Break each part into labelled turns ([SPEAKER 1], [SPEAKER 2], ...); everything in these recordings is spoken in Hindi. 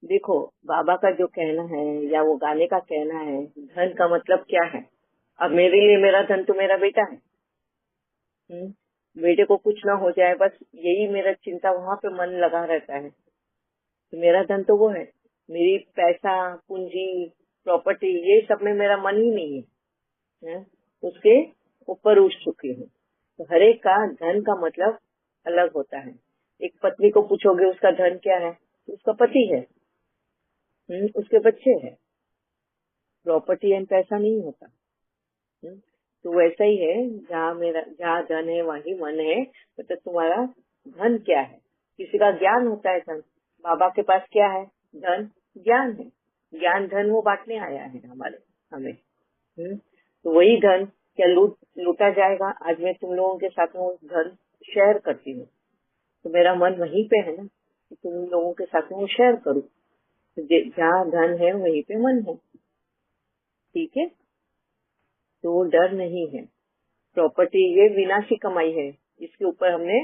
[SPEAKER 1] देखो, बाबा का जो कहना है या वो गाने का कहना है, धन का मतलब क्या है। अब मेरे लिए मेरा धन तो मेरा बेटा है। बेटे को कुछ ना हो जाए, बस यही मेरा चिंता, वहां पे मन लगा रहता है। तो मेरा धन तो वो है। मेरी पैसा, पूंजी, प्रॉपर्टी, ये सब में मेरा मन ही नहीं है? उसके ऊपर उठ चुकी हूँ। तो हर एक का धन का मतलब अलग होता है। एक पत्नी को पूछोगे उसका धन क्या है, तो उसका पति है, उसके बच्चे हैं। प्रॉपर्टी एंड पैसा नहीं होता। हम्म, तो वैसा ही है, जहाँ धन है वहीं मन है। मतलब तुम्हारा धन क्या है। किसी का ज्ञान होता है धन। बाबा के पास क्या है? धन, ज्ञान है। ज्ञान धन वो बांटने आया है हमारे हमें। तो वही धन क्या लूटा जाएगा? आज मैं तुम लोगों के साथ में वो धन शेयर करती हूँ, तो मेरा मन वहीं पे है ना, कि तुम लोगों के साथ में वो शेयर करूँ। तो जहाँ धन है वहीं पे मन है। ठीक है, तो वो डर नहीं है। प्रॉपर्टी ये विनाशी कमाई है। इसके ऊपर हमने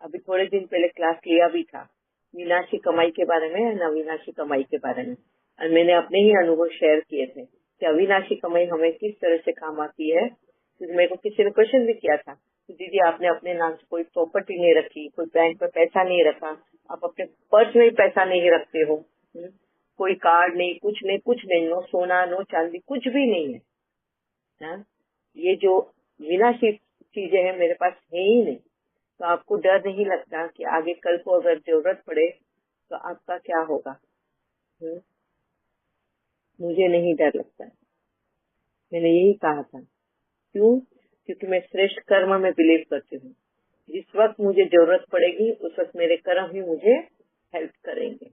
[SPEAKER 1] अभी थोड़े दिन पहले क्लास लिया भी था, विनाशी कमाई के बारे में या अविनाशी कमाई के बारे में। और मैंने अपने ही अनुभव शेयर किए थे कि अविनाशी कमाई हमें किस तरह से काम आती है। क्योंकि मेरे को किसी ने क्वेश्चन भी किया था कि दीदी आपने अपने नाम से कोई प्रॉपर्टी नहीं रखी, कोई बैंक में पैसा नहीं रखा, आप अपने पर्स में पैसा नहीं रखते हो, कोई कार्ड नहीं, कुछ नहीं, कुछ नहीं, नो सोना नो चांदी, कुछ भी नहीं है। हाँ? ये जो विनाशी चीजें हैं मेरे पास है ही नहीं। तो आपको डर नहीं लगता कि आगे कल को अगर जरूरत पड़े तो आपका क्या होगा? हम्म? मुझे नहीं डर लगता। मैंने यही कहा था। क्यों? क्योंकि मैं श्रेष्ठ कर्म में बिलीव करती हूँ। जिस वक्त मुझे जरूरत पड़ेगी उस वक्त मेरे कर्म ही मुझे हेल्प करेंगे।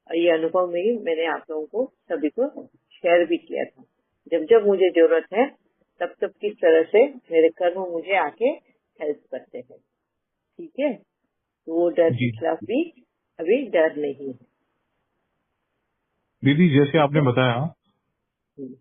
[SPEAKER 1] और ये अनुभव में ही मैंने आप लोगों को सभी को शेयर भी किया था। जब जब मुझे जरूरत है तब तब किस तरह से मेरे कर्म मुझे आके हेल्प करते हैं। ठीक है, तो वो डर के
[SPEAKER 2] जी
[SPEAKER 1] खिलाफ भी अभी डर नहीं है।
[SPEAKER 2] दीदी, जैसे
[SPEAKER 1] ठीक
[SPEAKER 2] आपने
[SPEAKER 1] है।
[SPEAKER 2] बताया
[SPEAKER 1] हम्म।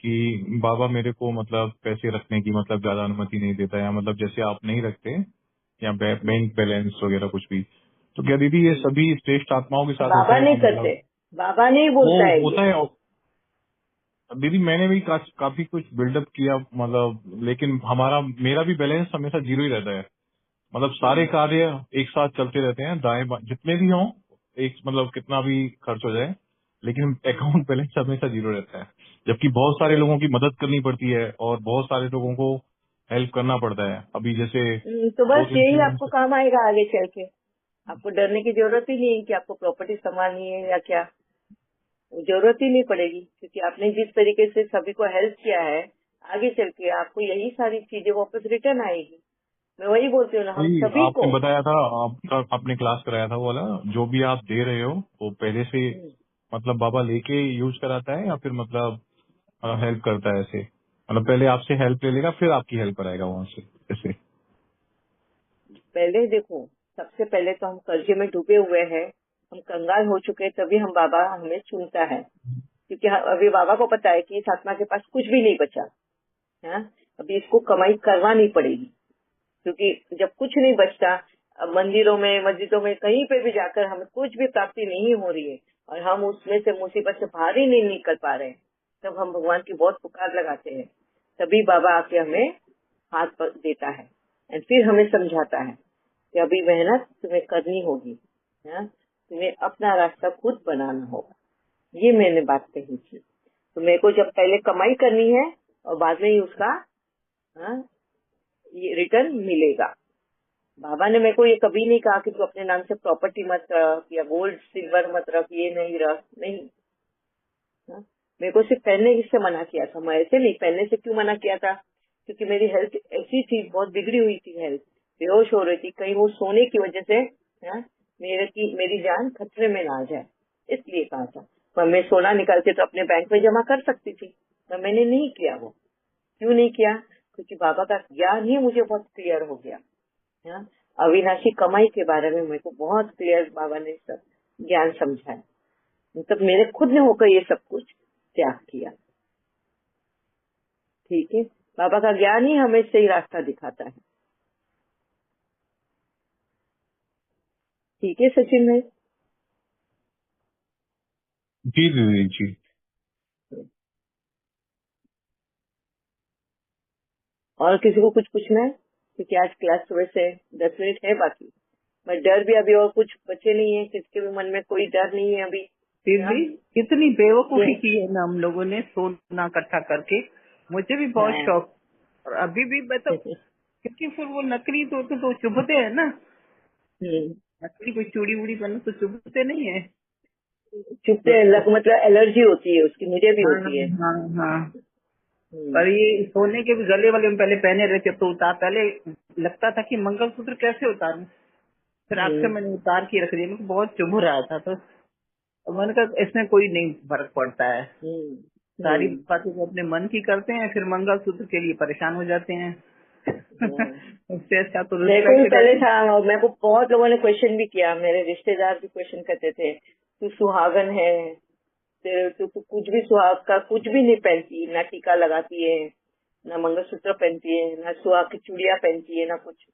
[SPEAKER 2] कि बाबा मेरे को मतलब पैसे रखने की मतलब ज्यादा अनुमति नहीं देता, या मतलब जैसे आप नहीं रखते या
[SPEAKER 1] हम्म।
[SPEAKER 2] बैंक बैलेंस वगैरह कुछ भी, तो क्या दीदी ये
[SPEAKER 1] हम्म।
[SPEAKER 2] सभी श्रेष्ठ आत्माओं के साथ होता
[SPEAKER 1] बाबा
[SPEAKER 2] है
[SPEAKER 1] नहीं
[SPEAKER 2] कि
[SPEAKER 1] करते,
[SPEAKER 2] मतलब
[SPEAKER 1] बाबा नहीं
[SPEAKER 2] वो
[SPEAKER 1] बोलता है ये।
[SPEAKER 2] होता है? दीदी मैंने भी काफी कुछ बिल्डअप किया मतलब, लेकिन मेरा भी बैलेंस हमेशा जीरो ही रहता है। मतलब सारे
[SPEAKER 1] हम्म।
[SPEAKER 2] कार्य एक साथ चलते रहते हैं, जितने भी हों, एक मतलब कितना भी खर्च हो जाए, लेकिन
[SPEAKER 1] हम्म।
[SPEAKER 2] अकाउंट बैलेंस हमेशा जीरो रहता है। जबकि बहुत सारे
[SPEAKER 1] नहीं।
[SPEAKER 2] लोगों की मदद करनी पड़ती है और बहुत सारे लोगों को हेल्प करना पड़ता है। अभी जैसे
[SPEAKER 1] तो
[SPEAKER 2] दो
[SPEAKER 1] बस
[SPEAKER 2] तीन
[SPEAKER 1] यही
[SPEAKER 2] तीन
[SPEAKER 1] आपको काम आएगा आगे चल के। आपको डरने की जरूरत ही नहीं है कि आपको प्रॉपर्टी संभालनी है या क्या। जरूरत ही नहीं पड़ेगी, क्योंकि आपने जिस तरीके से सभी को हेल्प किया है, आगे चल के आपको यही सारी चीजें वापस रिटर्न आएगी। मैं वही बोलती हूँ ना, हम
[SPEAKER 2] वही
[SPEAKER 1] सभी को।
[SPEAKER 2] आपने बताया था, आपने क्लास कराया था वो वाला, जो भी आप दे रहे हो वो पहले से
[SPEAKER 1] हम्म,
[SPEAKER 2] मतलब बाबा लेके यूज कराता है, या फिर मतलब हेल्प करता है ऐसे? मतलब पहले आपसे हेल्प ले लेगा फिर आपकी हेल्प कराएगा वहां से ऐसे?
[SPEAKER 1] पहले देखो, सबसे पहले तो हम कर्जे में डूबे हुए हैं, हम कंगाल हो चुके हैं, तभी हम बाबा हमें चुनता है। क्योंकि अभी बाबा को पता है कि इस आत्मा के पास कुछ भी नहीं बचा है। अभी इसको कमाई करवानी पड़ेगी। क्योंकि जब कुछ नहीं बचता, मंदिरों में, मस्जिदों में, कहीं पे भी जाकर हमें कुछ भी प्राप्ति नहीं हो रही है और हम उसमें से मुसीबत से बाहर ही नहीं निकल पा रहे हैं, तब हम भगवान की बहुत पुकार लगाते हैं। तभी बाबा आके हमें देता है और फिर हमें समझाता है कि अभी मेहनत तुम्हें करनी होगी, है? तुम्हें अपना रास्ता खुद बनाना होगा। ये मैंने बात कही थी। तो मेरे को जब पहले कमाई करनी है और बाद में ही उसका, हाँ, ये रिटर्न मिलेगा। बाबा ने मेरे को ये कभी नहीं कहा कि तू अपने नाम से प्रॉपर्टी मत रख या गोल्ड सिल्वर मत रख, ये नहीं रख, नहीं। हाँ? मेरे को सिर्फ पहनने से मना किया था। मैं ऐसे नहीं, पहनने से क्यों मना किया था? क्योंकि मेरी हेल्थ ऐसी थी, बहुत बिगड़ी हुई थी हेल्थ, बेहोश हो रही थी। कहीं वो सोने की वजह से, हाँ, मेरी जान खतरे में ना आ जाए, इसलिए कहा था। पर मैं सोना निकाल के तो अपने बैंक में जमा कर सकती थी, पर मैंने नहीं किया वो। क्यों नहीं किया? क्योंकि बाबा का ज्ञान ही मुझे बहुत क्लियर हो गया। हाँ? अविनाशी कमाई के बारे में मेरे को बहुत क्लियर बाबा ने सब ज्ञान समझाया। मतलब मेरे खुद ने होकर ये सब कुछ त्याग किया। ठीक है, बाबा का ज्ञान ही हमें सही रास्ता दिखाता है। ठीक है सचिन भाई।
[SPEAKER 2] जी दीदी जी।
[SPEAKER 1] और किसी को कुछ पूछना है? क्योंकि आज क्लास सुबह से 10 मिनट है बाकी। मैं डर भी अभी और कुछ बचे नहीं है, किसके भी मन में कोई डर नहीं है अभी।
[SPEAKER 3] फिर
[SPEAKER 1] हाँ
[SPEAKER 3] भी कितनी बेवकूफी
[SPEAKER 1] ये
[SPEAKER 3] की है ना हम लोगों ने, सोना इकट्ठा करके। मुझे भी बहुत
[SPEAKER 1] हाँ
[SPEAKER 3] शौक, और अभी भी मैं तो, क्योंकि फिर वो नकली तो चुभते हैं ना।
[SPEAKER 1] हम्म,
[SPEAKER 3] नकली कोई चूड़ी वूड़ी बनो तो चुभते नहीं है।
[SPEAKER 1] चुपते
[SPEAKER 3] तो
[SPEAKER 1] मतलब एलर्जी होती है उसकी, मुझे भी
[SPEAKER 3] हाँ
[SPEAKER 1] होती है।
[SPEAKER 3] हाँ हाँ।
[SPEAKER 1] हम्म,
[SPEAKER 3] पर ये सोने के भी गले वाले में पहले पहने रहते तो उतार, पहले लगता था कि मंगलसूत्र कैसे उतारूं, फिर आखिर
[SPEAKER 1] हम्म,
[SPEAKER 3] मैंने उतार के रख दिया, मेरे को बहुत चुभ रहा था। तो मैंने कहा इसमें कोई नहीं फर्क पड़ता है,
[SPEAKER 1] हम्म,
[SPEAKER 3] सारी
[SPEAKER 1] हम्म,
[SPEAKER 3] बातें वो अपने मन की करते हैं, फिर मंगलसूत्र के लिए परेशान हो जाते हैं।
[SPEAKER 1] हाँ।
[SPEAKER 3] उससे अच्छा तो
[SPEAKER 1] मेरे को भी
[SPEAKER 3] रिस्पेक्ट
[SPEAKER 1] पहले
[SPEAKER 3] रहती।
[SPEAKER 1] था, और मेरे को बहुत लोगों ने क्वेश्चन भी किया, मेरे रिश्तेदार भी क्वेश्चन करते थे, तू सुहागन है, तेरे तू कुछ भी सुहाग का कुछ भी नहीं पहनती, ना टीका लगाती है, ना मंगलसूत्र पहनती है, ना सुहाग की चूड़ियां पहनती है, ना कुछ।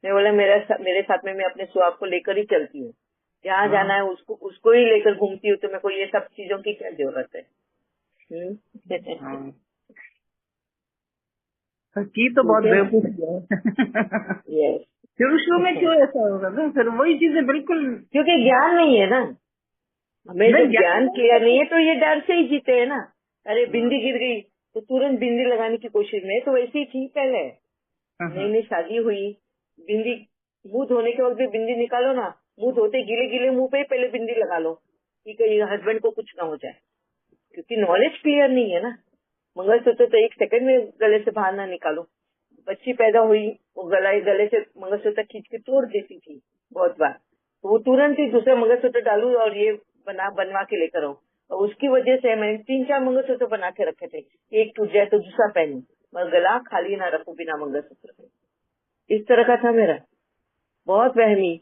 [SPEAKER 1] मैं बोला मेरे साथ में मैं अपने सुहाग को लेकर ही चलती हूँ, जहाँ
[SPEAKER 3] हाँ
[SPEAKER 1] जाना है उसको उसको ही लेकर घूमती हूँ, तो मेरे को ये सब चीजों की क्या जरूरत है।
[SPEAKER 3] हाँ। पर की तो बहुत
[SPEAKER 1] ठीक है ना।
[SPEAKER 3] बेवकूफी है।
[SPEAKER 1] यस।
[SPEAKER 3] शुरू शुरू में क्यों ऐसा होगा ना, फिर वही चीजें बिल्कुल।
[SPEAKER 1] क्योंकि ज्ञान नहीं है ना, हमें
[SPEAKER 3] मैं
[SPEAKER 1] जब
[SPEAKER 3] ज्ञान
[SPEAKER 1] ज्ञान
[SPEAKER 3] नहीं
[SPEAKER 1] क्लियर नहीं
[SPEAKER 3] करती।
[SPEAKER 1] है तो ये डर से ही जीते हैं ना। अरे
[SPEAKER 3] हाँ
[SPEAKER 1] बिंदी गिर गई तो तुरंत बिंदी लगाने की कोशिश में, तो वैसे ही थी पहले।
[SPEAKER 3] हाँ
[SPEAKER 1] नई नई शादी हुई, बिंदी, मुंह धोने के वक्त भी बिंदी निकालो ना, मुंह धोते गिले गिले मुंह पे ही पहले बिंदी लगा लो कि कहीं हस्बैंड को कुछ ना हो जाए, क्योंकि नॉलेज क्लियर नहीं है ना। मंगलसूत्र तो 1 सेकंड में गले से बाहर ना निकालो। बच्ची पैदा हुई, वो गले से मंगलसूत्र खींच के तोड़ देती थी बहुत बार, तो वो तुरंत ही दूसरा मंगलसूत्र डालू और ये बनवा के लेकर आओ। और उसकी वजह से मैंने 3-4 मंगलसूत्र बना के रखे थे, एक टूट जाए तो दूसरा पहनूं, मगर गला खाली ना रखूं बिना मंगलसूत्र के। इस तरह का था मेरा, बहुत वहमी।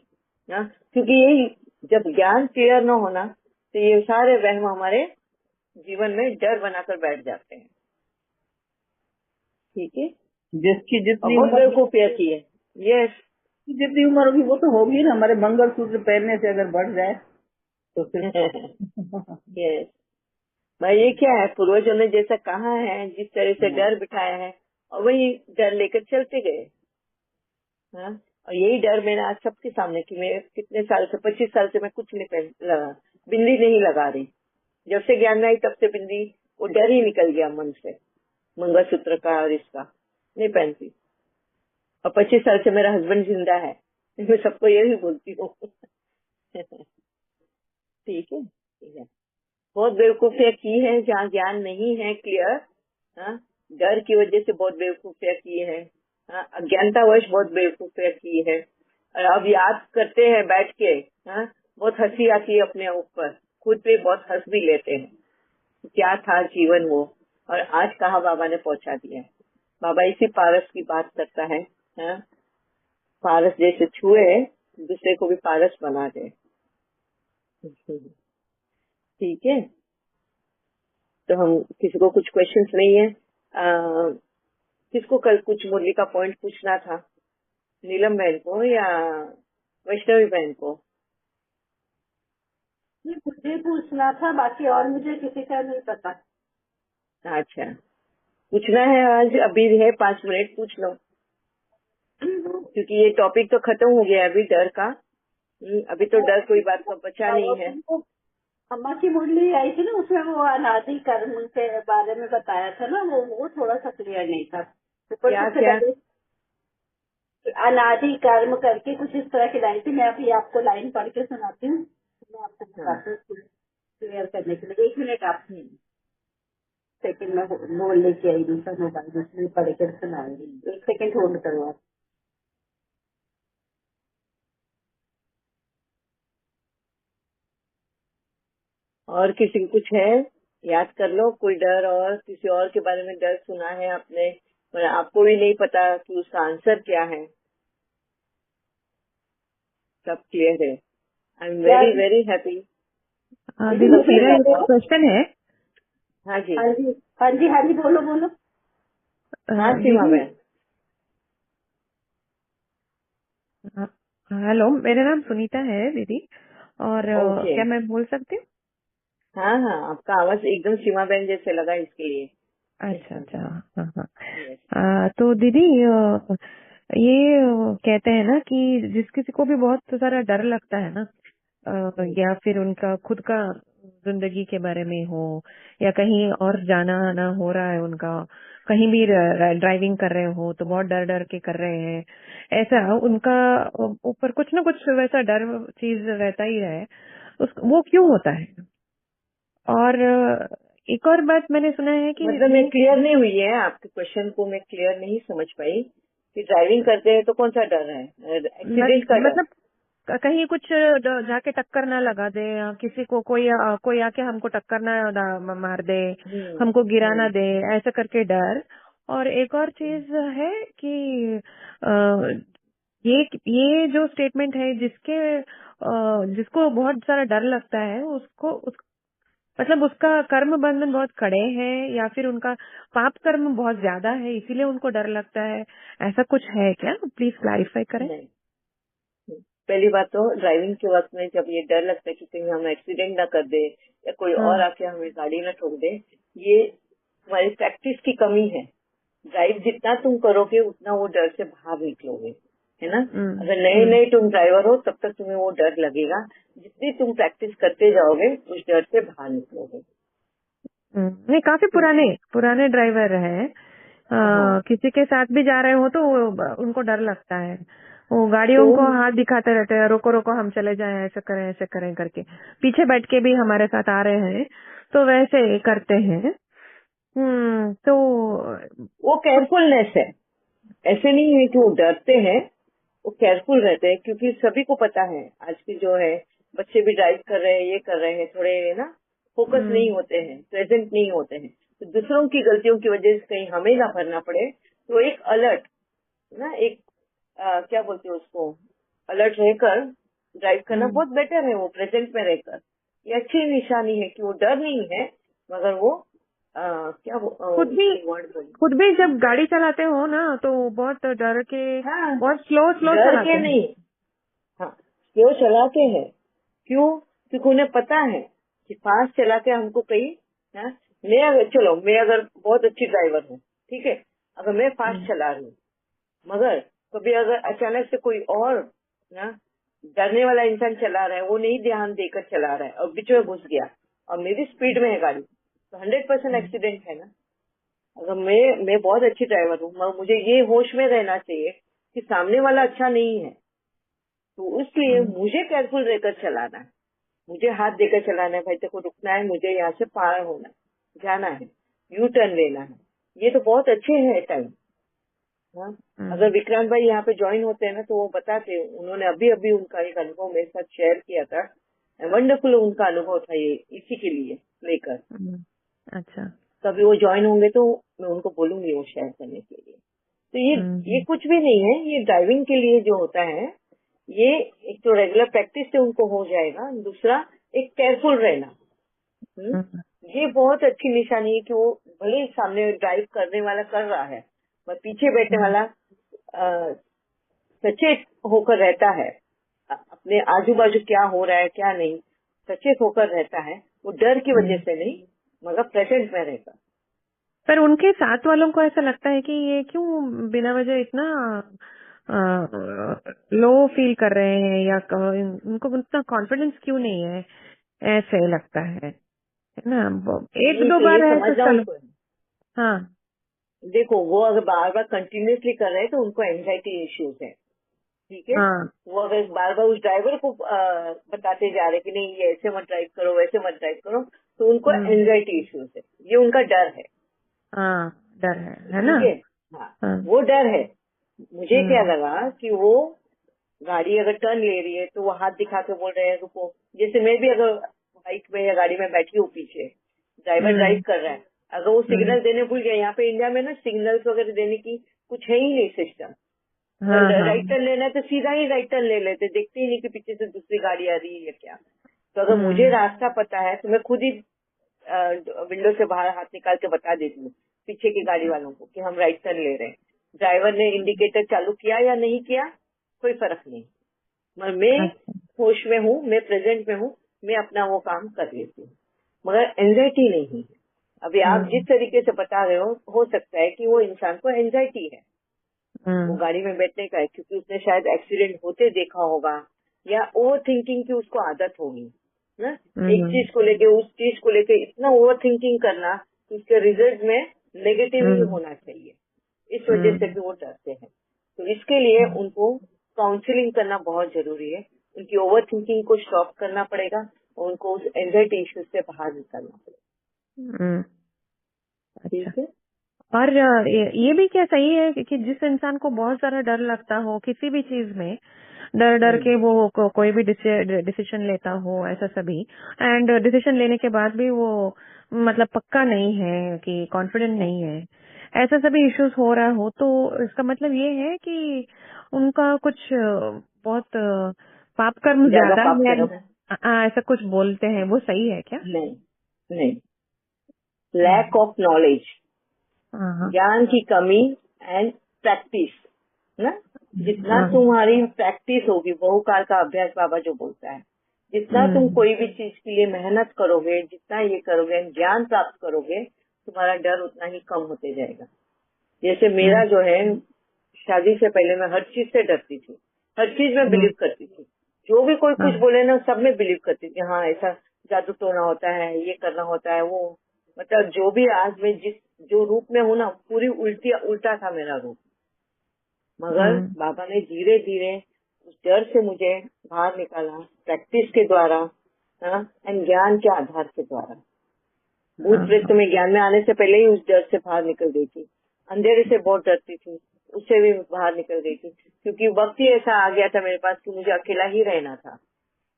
[SPEAKER 1] हाँ, क्योंकि यही, जब ज्ञान क्लियर न होना तो ये सारे वहम हमारे जीवन में डर बनाकर बैठ जाते हैं। ठीक है।
[SPEAKER 3] जिसकी
[SPEAKER 1] और
[SPEAKER 3] जितनी
[SPEAKER 1] बहुत
[SPEAKER 3] उम्र,
[SPEAKER 1] बेवकूफियां की है। यस।
[SPEAKER 3] जितनी उम्र होगी वो तो होगी ना, हमारे मंगलसूत्र पहनने से अगर बढ़ जाए तो फिर तो।
[SPEAKER 1] यस। भाई ये क्या है, पूर्वजों ने जैसा कहा है, जिस तरह से
[SPEAKER 3] हाँ
[SPEAKER 1] डर बिठाया है, और वही डर लेकर चलते गए। हाँ, और यही डर मैंने आज सबके सामने कि मैं कितने साल से, 25 साल से मैं कुछ नहीं पहन लगा, बिंदी नहीं लगा रही। जब से ज्ञान में आई तब से बिंदी, वो डर ही निकल गया मन से, मंगलसूत्र का और इसका नहीं पहनती। और 25 साल से मेरा हस्बैंड जिंदा है, मैं सबको यही बोलती हूँ। ठीक है, ठीक है। बहुत बेवकूफियां की है जहाँ ज्ञान नहीं है क्लियर। हाँ, डर की वजह से बहुत बेवकूफियां की है। हाँ, अज्ञानतावश बहुत बेवकूफियां की है। और अब याद करते हैं बैठ के, हाँ, बहुत हंसी आती है अपने ऊपर, खुद पे बहुत हंस भी लेते हैं, क्या था जीवन वो, और आज कहाँ बाबा ने पहुंचा दिया है। बाबा इसी पारस की बात करता है। हाँ, पारस जैसे छुए दूसरे को भी पारस बना दे। ठीक है। तो हम किसी को कुछ क्वेश्चंस नहीं है, किसको कल कुछ मुरली का पॉइंट पूछना था, नीलम बहन को या वैष्णवी बहन को?
[SPEAKER 4] मुझे पूछना था, बाकी और मुझे किसी का नहीं पता।
[SPEAKER 1] अच्छा, पूछना है आज, अभी है 5 मिनट, पूछ लो, क्योंकि ये टॉपिक तो खत्म हो गया है अभी डर का। अभी तो डर कोई बात का बचा नहीं है।
[SPEAKER 4] वो अम्मा की मुरली आई थी ना, उसमें वो अनादि कर्म के बारे में बताया था ना, वो थोड़ा सा क्लियर नहीं था। ऊपर
[SPEAKER 1] क्या
[SPEAKER 4] सबसे
[SPEAKER 1] क्या?
[SPEAKER 4] पहले अनादि कर्म करके कुछ इस तरह की लाइन थी, मैं अभी आपको लाइन पढ़ के सुनाती हूँ, मैं आपको
[SPEAKER 1] हाँ।
[SPEAKER 4] बताती हूँ क्लियर करने के लिए। 1 मिनट आप
[SPEAKER 1] हम्म,
[SPEAKER 4] सेकंड में बोल लेके आई दूसरा मोबाइल, उसमें पढ़ कर सुनाएंगे। 1 सेकंड होल्ड करो आप।
[SPEAKER 1] और किसी को कुछ है, याद कर लो कोई डर, और किसी और के बारे में डर सुना है आपने, पर आपको भी नहीं पता कि उसका आंसर क्या है। सब क्लियर है। आई एम
[SPEAKER 4] क्या?
[SPEAKER 1] Very very happy.
[SPEAKER 4] दीदी
[SPEAKER 5] दीदी
[SPEAKER 4] मुझे
[SPEAKER 5] मेरा एक
[SPEAKER 4] बताओ।
[SPEAKER 5] क्वेश्चन है।
[SPEAKER 1] हाँ जी।
[SPEAKER 4] हाँ जी, हाँ जी, हाँ जी, बोलो बोलो।
[SPEAKER 1] हाँ सीमा
[SPEAKER 5] दीदी
[SPEAKER 1] बहन।
[SPEAKER 5] अ, हेलो, मेरा नाम सुनीता है दीदी। और
[SPEAKER 1] ओके।
[SPEAKER 5] क्या मैं बोल सकती हूँ?
[SPEAKER 1] हाँ हाँ, आपका आवाज एकदम सीमा बहन जैसे लगा, इसके लिए।
[SPEAKER 5] अच्छा अच्छा। हाँ हाँ।
[SPEAKER 1] Yes.
[SPEAKER 5] तो दीदी ये कहते हैं ना कि जिस किसी को भी बहुत सारा डर लगता है ना, या फिर उनका खुद का जिंदगी के बारे में हो, या कहीं और जाना आना हो रहा है उनका, कहीं भी ड्राइविंग कर रहे हो तो बहुत डर डर के कर रहे हैं, ऐसा उनका ऊपर कुछ ना कुछ वैसा डर चीज रहता ही है, वो क्यों होता है? और एक और बात मैंने सुना है कि
[SPEAKER 1] मतलब मैं क्लियर नहीं हुई है, आपके क्वेश्चन को मैं क्लियर नहीं समझ पाई कि ड्राइविंग करते हैं तो कौन सा डर है? एक्सीडेंट का डर?
[SPEAKER 5] मतलब कहीं कुछ जाके टक्कर ना लगा दे, या किसी को कोई आके हमको टक्कर ना मार दे, हमको गिरा ना दे, ऐसा करके डर। और एक और चीज है कि ये जो स्टेटमेंट है, जिसको बहुत सारा डर लगता है मतलब उसका कर्म बंधन बहुत कड़े हैं, या फिर उनका पाप कर्म बहुत ज्यादा है इसीलिए उनको डर लगता है, ऐसा कुछ है क्या? प्लीज क्लैरिफाई करें।
[SPEAKER 1] नहीं। पहली बात तो ड्राइविंग के वक्त में जब ये डर लगता है कि कहीं हम एक्सीडेंट ना कर दे या कोई
[SPEAKER 5] हाँ।
[SPEAKER 1] और आके हमें गाड़ी ना ठोक दे, ये तुम्हारी प्रैक्टिस की कमी है। ड्राइव जितना तुम करोगे उतना वो डर से बाहर निकलोगे, है ना। अगर नए नए तुम ड्राइवर हो तब तक तुम्हें वो डर लगेगा, जितनी तुम प्रैक्टिस करते जाओगे उस डर से बाहर निकलोगे।
[SPEAKER 5] नहीं, काफी पुराने ड्राइवर हैं।
[SPEAKER 1] हाँ।
[SPEAKER 5] किसी के साथ भी जा रहे हो तो उनको डर लगता है, वो गाड़ियों
[SPEAKER 1] तो
[SPEAKER 5] को हाथ दिखाते रहते हैं, रोको रोको हम चले जाएं, ऐसे करें करके। पीछे बैठ के भी हमारे साथ आ रहे हैं तो वैसे करते हैं। तो
[SPEAKER 1] वो केयरफुलनेस है, ऐसे नहीं है कि वो डरते हैं, वो केयरफुल रहते हैं, क्योंकि सभी को पता है आज की जो है बच्चे भी ड्राइव कर रहे हैं, ये कर रहे हैं, थोड़े ना फोकस नहीं होते हैं, प्रेजेंट नहीं होते हैं, तो दूसरों की गलतियों की वजह से कहीं हमें ना भरना पड़े, तो एक अलर्ट ना, एक क्या बोलते हैं उसको, अलर्ट रहकर ड्राइव करना बहुत बेटर है, वो प्रेजेंट में रहकर। ये अच्छी निशानी है कि वो डर नहीं है, मगर वो वर्ड बोली,
[SPEAKER 5] खुद भी जब गाड़ी चलाते हो ना तो बहुत डर के,
[SPEAKER 1] हाँ,
[SPEAKER 5] बहुत स्लो
[SPEAKER 1] डर
[SPEAKER 5] चलाते
[SPEAKER 1] के
[SPEAKER 5] हैं।
[SPEAKER 1] नहीं, हाँ, स्लो चलाते हैं। क्यों? क्योंकि उन्हें पता है कि फास्ट चला के हमको कहीं, हाँ, मैं अगर बहुत अच्छी ड्राइवर हूँ, ठीक है, अगर मैं फास्ट चला रही हूँ, मगर कभी अगर अचानक से कोई और ना डरने वाला इंसान चला रहा है, वो नहीं ध्यान देकर चला रहा है और बीच में घुस गया और मेरी स्पीड में है गाड़ी, तो 100% एक्सीडेंट है ना। अगर मैं बहुत अच्छी ड्राइवर हूँ, मगर मुझे ये होश में रहना चाहिए कि सामने वाला अच्छा नहीं है, तो इसलिए मुझे केयरफुल रहकर चलाना है, मुझे हाथ देकर चलाना है, भाई देखो रुकना है, मुझे यहाँ से पार होना है, जाना है, यू टर्न लेना है, ये तो बहुत अच्छे है टाइम। हाँ, अगर विक्रांत भाई यहाँ पे ज्वाइन होते हैं ना तो वो बताते हैं, उन्होंने अभी अभी उनका एक अनुभव मेरे साथ शेयर किया था, वंडरफुल उनका अनुभव था ये, इसी के लिए लेकर।
[SPEAKER 5] अच्छा।
[SPEAKER 1] कभी वो ज्वाइन होंगे तो मैं उनको बोलूंगी वो शेयर करने के लिए। तो ये कुछ भी नहीं है, ये ड्राइविंग के लिए जो होता है, ये एक तो रेगुलर प्रैक्टिस से उनको हो जाएगा, दूसरा एक केयरफुल रहना। ये बहुत अच्छी निशानी है कि वो भले ही सामने ड्राइव करने वाला कर रहा है, पर पीछे बैठने वाला सचेत होकर रहता है, अपने आजू बाजू क्या हो रहा है क्या नहीं, सचेत होकर रहता है, वो डर की वजह से नहीं, मगर प्रेजेंट में रहता।
[SPEAKER 5] पर उनके साथ वालों को ऐसा लगता है कि ये क्यों बिना वजह इतना लो फील कर रहे हैं, या उनको उतना कॉन्फिडेंस क्यों नहीं है, ऐसे लगता है ना। एक
[SPEAKER 1] नहीं,
[SPEAKER 5] दो
[SPEAKER 1] तो
[SPEAKER 5] बार
[SPEAKER 1] ये
[SPEAKER 5] है तो
[SPEAKER 1] समझना
[SPEAKER 5] चलो।
[SPEAKER 1] उनको है।
[SPEAKER 5] हाँ।
[SPEAKER 1] देखो, वो अगर बार बार कंटिन्यूसली कर रहे हैं तो उनको एंजाइटी इश्यूज है, ठीक है।
[SPEAKER 5] हाँ।
[SPEAKER 1] वो अगर बार बार उस ड्राइवर को बताते जा रहे कि नहीं ये ऐसे मत ड्राइव करो, वैसे मत ड्राइव करो, तो उनको एंजाइटी इश्यूज है, ये उनका डर है।
[SPEAKER 5] हाँ, डर है ना।
[SPEAKER 1] ठीक है, हाँ, वो डर है। मुझे क्या लगा कि वो गाड़ी अगर टर्न ले रही है तो वो हाथ दिखा के बोल रहे हैं रुको, जैसे मैं भी अगर बाइक में या गाड़ी में बैठी हूँ, पीछे ड्राइवर ड्राइव कर रहा है, अगर वो सिग्नल देने भूल गया, यहाँ पे इंडिया में ना सिग्नल्स वगैरह देने की कुछ है ही नहीं सिस्टम, अगर राइट टर्न लेना है तो सीधा ही राइट टर्न ले लेते, देखते ही नहीं कि पीछे से दूसरी गाड़ी आ रही है या क्या। तो अगर मुझे रास्ता पता है तो मैं खुद ही विंडो से बाहर हाथ निकाल के बता देती हूँ पीछे की गाड़ी वालों को कि हम राइट टर्न ले रहे हैं। ड्राइवर ने इंडिकेटर चालू किया या नहीं किया कोई फर्क नहीं, मगर मैं होश में हूँ, मैं प्रेजेंट में हूँ, मैं अपना वो काम कर लेती हूँ। मगर एंजाइटी नहीं है। अभी आप जिस तरीके से बता रहे हो सकता है कि वो इंसान को एंजाइटी है, वो गाड़ी में बैठने का है, क्योंकि उसने शायद एक्सीडेंट होते देखा होगा, या ओवर थिंकिंग की उसको आदत होगी ना, एक चीज को लेके उस चीज को लेके इतना ओवर थिंकिंग करना कि उसके रिजल्ट में नेगेटिव ही होना चाहिए, इस वजह से भी वो डरते हैं। तो इसके लिए उनको काउंसलिंग करना बहुत जरूरी है, उनकी ओवर थिंकिंग को स्टॉप करना पड़ेगा और उनको उस एंजाइटी इश्यूज से बाहर निकलना पड़ेगा। ठीक है।
[SPEAKER 5] और ये भी क्या सही है कि जिस इंसान को बहुत सारा डर लगता हो किसी भी चीज में, डर डर के वो कोई भी डिसीजन लेता हो, ऐसा सभी, एंड डिसीजन लेने के बाद भी वो मतलब पक्का नहीं है कि कॉन्फिडेंट नहीं है, ऐसा सभी इश्यूज हो रहा हो, तो इसका मतलब ये है कि उनका कुछ बहुत पाप कर्म ज्यादा है, ऐसा कुछ बोलते हैं, वो सही है क्या?
[SPEAKER 1] नहीं, लैक ऑफ नॉलेज, ज्ञान की कमी एंड प्रैक्टिस ना, जितना तुम्हारी प्रैक्टिस होगी, बहुकाल का अभ्यास बाबा जो बोलता है, जितना तुम कोई भी चीज के लिए मेहनत करोगे, जितना ये करोगे, ज्ञान प्राप्त करोगे, तुम्हारा डर उतना ही कम होते जाएगा। जैसे मेरा जो है, शादी से पहले मैं हर चीज से डरती थी, हर चीज में बिलीव करती थी, जो भी कोई कुछ बोले ना सब में बिलीव करती थी, हाँ ऐसा जादू टोना होता है, ये करना होता है, वो मतलब जो भी आज मैं जो रूप में हूँ ना, पूरी उल्टा था मेरा रूप। मगर बाबा ने धीरे धीरे उस डर से मुझे बाहर निकाला, प्रैक्टिस के द्वारा एंड ज्ञान के आधार के द्वारा। भूत प्रेत में ज्ञान में आने से पहले ही उस डर से बाहर निकल गई थी, अंधेरे से बहुत डरती थी, उससे भी बाहर निकल गई थी, क्योंकि वक्त ही ऐसा आ गया था मेरे पास कि मुझे अकेला ही रहना था।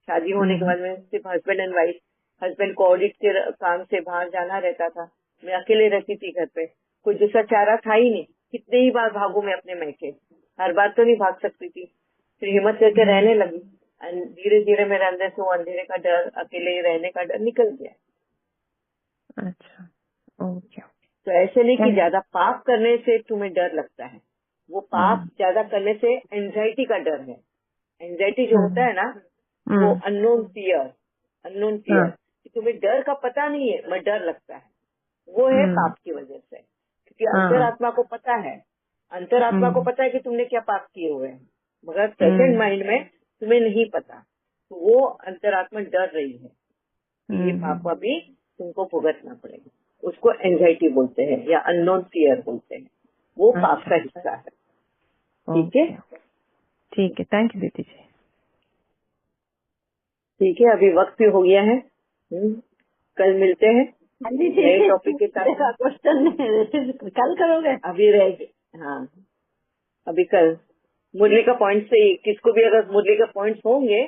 [SPEAKER 1] शादी होने के बाद में सिर्फ हस्बैंड एंड वाइफ, हस्बैंड को ऑडिट के काम से बाहर जाना रहता था, मैं अकेले रहती थी घर पे, कोई दूसरा चारा था ही नहीं। कितने ही बार भागू मैं अपने मैके, हर बार तो नहीं भाग सकती थी, फिर हिम्मत करके रहने लगी, धीरे धीरे मेरे अंदर से वो अंधेरे का डर, अकेले रहने का डर निकल गया।
[SPEAKER 5] अच्छा, ओके।
[SPEAKER 1] तो ऐसे नहीं कि ज्यादा पाप करने से तुम्हें डर लगता है, वो पाप ज्यादा करने से एंजाइटी का डर है। एंजाइटी जो होता है ना, वो अननोन फियर कि तुम्हें डर का पता नहीं है मगर डर लगता है, वो है पाप की वजह से। क्योंकि अंतरात्मा को पता है, अंतरात्मा को पता है कि तुमने क्या पाप किए हुए हैं, मगर प्रेजेंट माइंड में तुम्हें नहीं पता, तो वो अंतरात्मा डर रही है कि ये पाप अभी तुमको भुगतना पड़ेगा, उसको एंजाइटी बोलते हैं या अननोन फियर बोलते हैं, वो पाप का हिस्सा है। ठीक है,
[SPEAKER 5] ठीक है, थैंक यू दीदी जी।
[SPEAKER 1] ठीक है, अभी वक्त भी हो गया है, कल मिलते हैं नए टॉपिक के साथ।
[SPEAKER 4] क्वेश्चन कल करोगे?
[SPEAKER 1] अभी रहेगी, हाँ अभी कल मुरली का पॉइंट से, किसको भी अगर मुरली का पॉइंट्स होंगे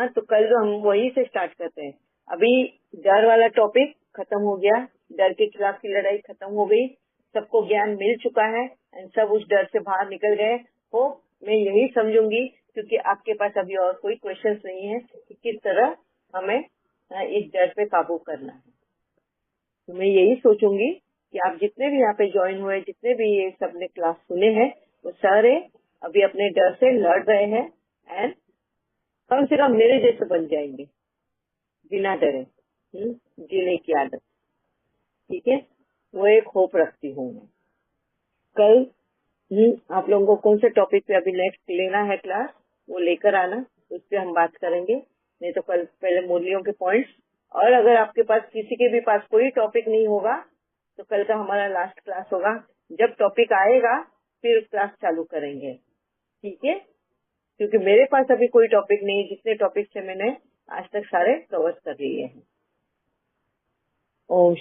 [SPEAKER 1] तो कल हम वही से स्टार्ट करते हैं। अभी डर वाला टॉपिक खत्म हो गया, डर के खिलाफ की लड़ाई खत्म हो गई, सबको ज्ञान मिल चुका है एंड सब उस डर से बाहर निकल गए हो, मैं यही समझूंगी, क्योंकि आपके पास अभी और कोई क्वेश्चंस नहीं है कि किस तरह हमें इस डर पे काबू करना है। तो मैं यही सोचूंगी कि आप जितने भी यहाँ पे ज्वाइन हुए, जितने भी ये सबने क्लास सुने हैं, वो सारे अभी अपने डर से लड़ रहे हैं एंड कम से कम मेरे जैसे बन जाएंगे, बिना डरे जीने की आदत। ठीक है, वो एक होप रखती हूँ मैं। कल आप लोगों को कौन से टॉपिक पे अभी नेक्स्ट लेना है क्लास, वो लेकर आना, उस पर हम बात करेंगे। नहीं तो कल पहले मुरलियों के पॉइंट्स, और अगर आपके पास किसी के भी पास कोई टॉपिक नहीं होगा तो कल का हमारा लास्ट क्लास होगा, जब टॉपिक आएगा फिर क्लास चालू करेंगे। ठीक है, क्योंकि मेरे पास अभी कोई टॉपिक नहीं, जितने टॉपिक से मैंने आज तक सारे कवर कर लिए हैं। ओम